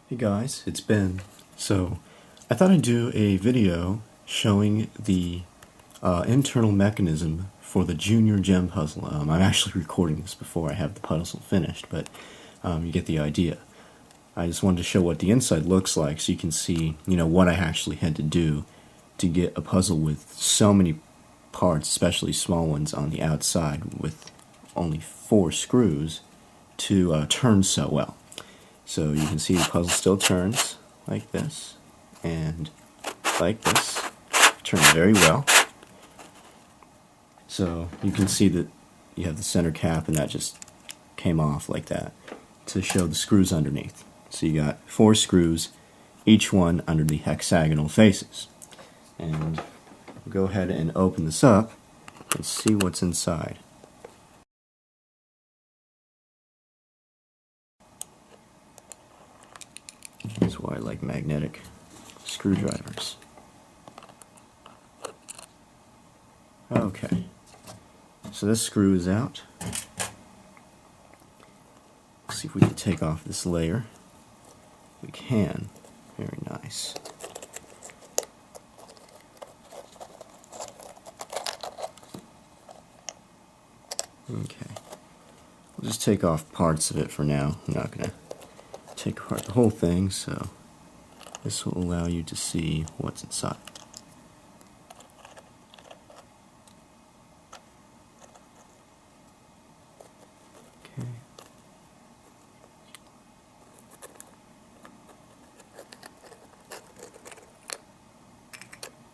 Hey guys, it's Ben. So, I thought I'd do a video showing the internal mechanism for the junior gem puzzle. I'm actually recording this before I have the puzzle finished, but you get the idea. I just wanted to show what the inside looks like so you can see, what I actually had to do to get a puzzle with so many parts, especially small ones on the outside with only 4 screws to turn so well. So you can see the puzzle still turns like this and like this. Turns very well. So you can see that you have the center cap and that just came off like that to show the screws underneath. So you got 4 screws, each one under the hexagonal faces. And we'll go ahead and open this up and see what's inside. That's why I like magnetic screwdrivers. Okay, so this screw is out. Let's see if we can take off this layer. We can. Very nice. Okay, we'll just take off parts of it for now. I'm not going to take apart the whole thing, so this will allow you to see what's inside. Okay.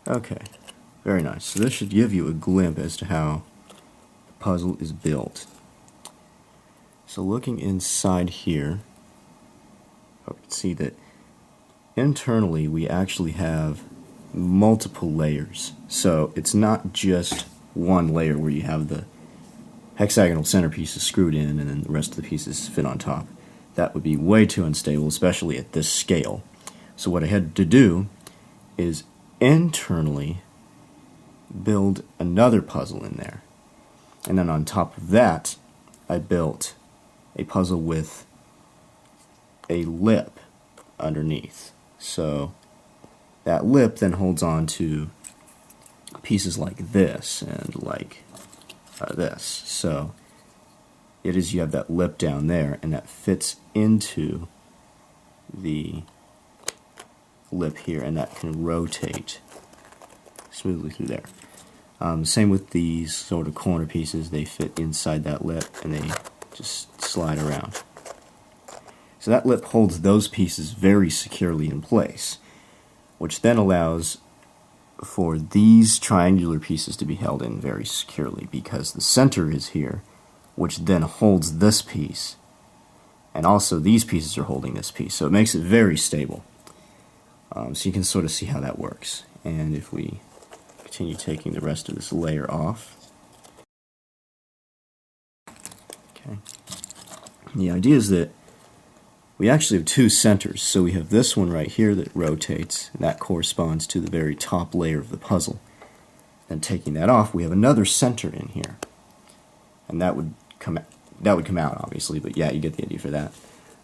Okay, very nice. So this should give you a glimpse as to how the puzzle is built. So looking inside here, you can see that internally we actually have multiple layers. So it's not just one layer where you have the hexagonal centerpieces screwed in and then the rest of the pieces fit on top. That would be way too unstable, especially at this scale. So what I had to do is internally build another puzzle in there. And then on top of that, I built a puzzle with a lip underneath. So that lip then holds on to pieces like this and like this. So it is, you have that lip down there and that fits into the lip here and that can rotate smoothly through there. Same with these sort of corner pieces, they fit inside that lip and they just slide around. So that lip holds those pieces very securely in place, which then allows for these triangular pieces to be held in very securely because the center is here, which then holds this piece, and also these pieces are holding this piece, so it makes it very stable. So you can sort of see how that works. And if we continue taking the rest of this layer off, okay, the idea is that we actually have 2 centers. So we have this one right here that rotates, and that corresponds to the very top layer of the puzzle. Then taking that off, we have another center in here, and that would come out obviously, but yeah, you get the idea for that.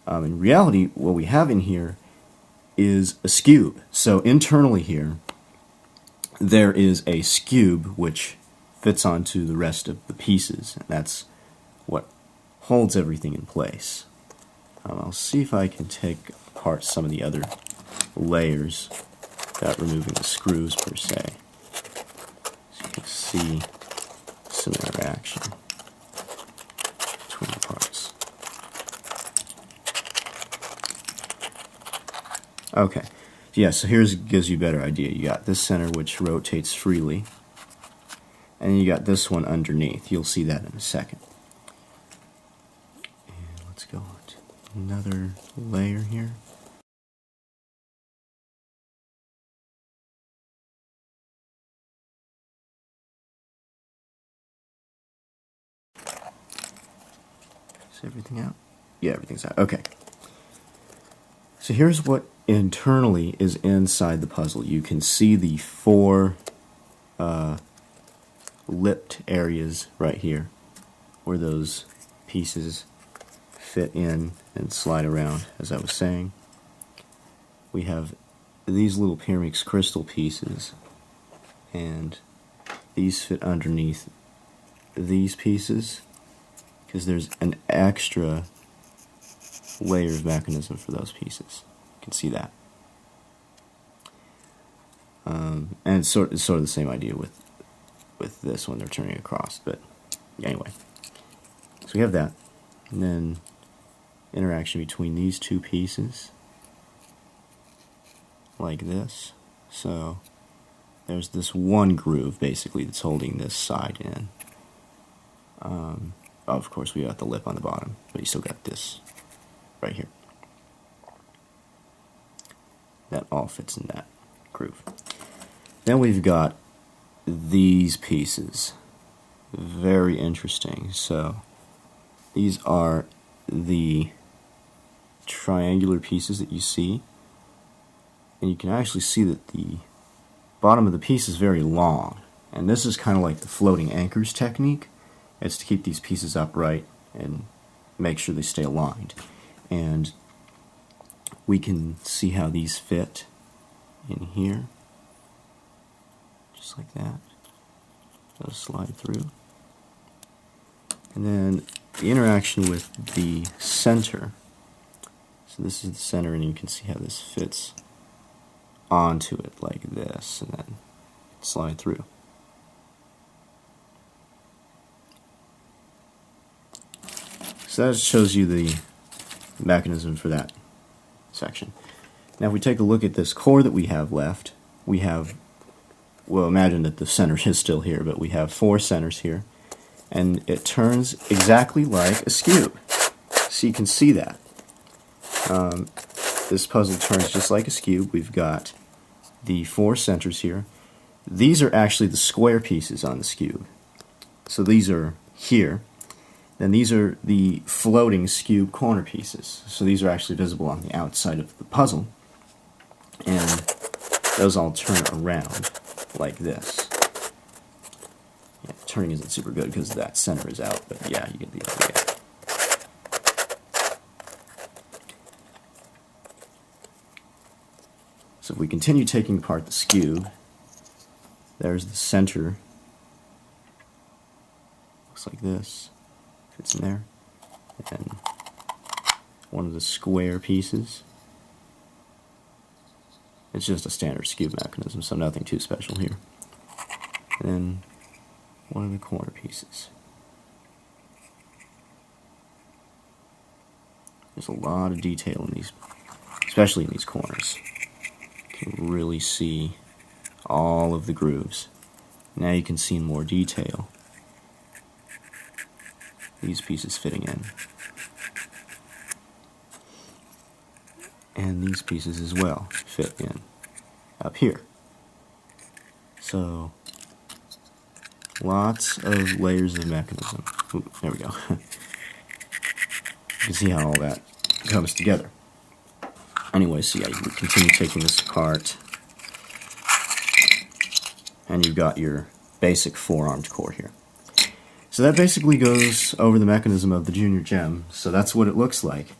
In reality, what we have in here is a scube. So internally here, there is a scube which fits onto the rest of the pieces, and that's what holds everything in place. I'll see if I can take apart some of the other layers without removing the screws per se, so you can see some interaction between the parts. Okay, yeah, so gives you a better idea. You got this center which rotates freely, and then you got this one underneath. You'll see that in a second. And let's go to another layer here. Is everything out? Yeah, everything's out. Okay. So here's what internally is inside the puzzle. You can see the 4 lipped areas right here where those pieces fit in and slide around, as I was saying. we have these little Pyrex crystal pieces, and these fit underneath these pieces because there's an extra layer of mechanism for those pieces. You can see that. And it's sort of the same idea with this when they're turning across. But anyway, so we have that, and then interaction between these two pieces, like this. So there's this one groove basically that's holding this side in. Of course, we got the lip on the bottom, but you still got this right here. That all fits in that groove. Then we've got these pieces. Very interesting. So these are the triangular pieces that you see, and you can actually see that the bottom of the piece is very long, and this is kind of like the floating anchors technique. It's to keep these pieces upright and make sure they stay aligned. And we can see how these fit in here, just like that. Those slide through. And then the interaction with the center. So this is the center, and you can see how this fits onto it like this, and then slide through. So that shows you the mechanism for that section. Now if we take a look at this core that we have left, we have, well, imagine that the center is still here, but we have 4 centers here, and it turns exactly like a cube. So you can see that. This puzzle turns just like a cube. We've got the 4 centers here. These are actually the square pieces on this cube. So these are here. Then these are the floating cube corner pieces. So these are actually visible on the outside of the puzzle. And those all turn around like this. Yeah, turning isn't super good because that center is out, but yeah, you get the idea. So if we continue taking apart this cube, there's the center. Looks like this. Fits in there. And one of the square pieces. It's just a standard cube mechanism, so nothing too special here. And then one of the corner pieces. There's a lot of detail in these, especially in these corners. You can really see all of the grooves. Now you can see in more detail these pieces fitting in. And these pieces as well fit in up here. So lots of layers of mechanism. Ooh, there we go. You can see how all that comes together. Anyway, so yeah, you continue taking this apart, and you've got your basic 4-armed core here. So that basically goes over the mechanism of the Junior Gem. So that's what it looks like.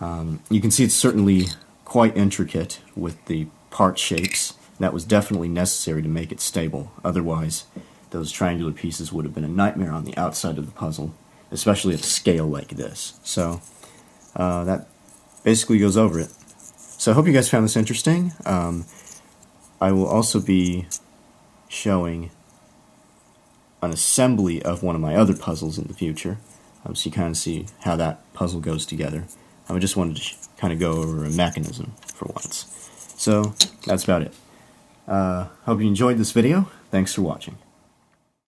You can see it's certainly quite intricate with the part shapes. That was definitely necessary to make it stable. Otherwise, those triangular pieces would have been a nightmare on the outside of the puzzle, especially at a scale like this. So that basically goes over it. So I hope you guys found this interesting. I will also be showing an assembly of one of my other puzzles in the future, so you kind of see how that puzzle goes together. I just wanted to kind of go over a mechanism for once. So that's about it. Hope you enjoyed this video. Thanks for watching.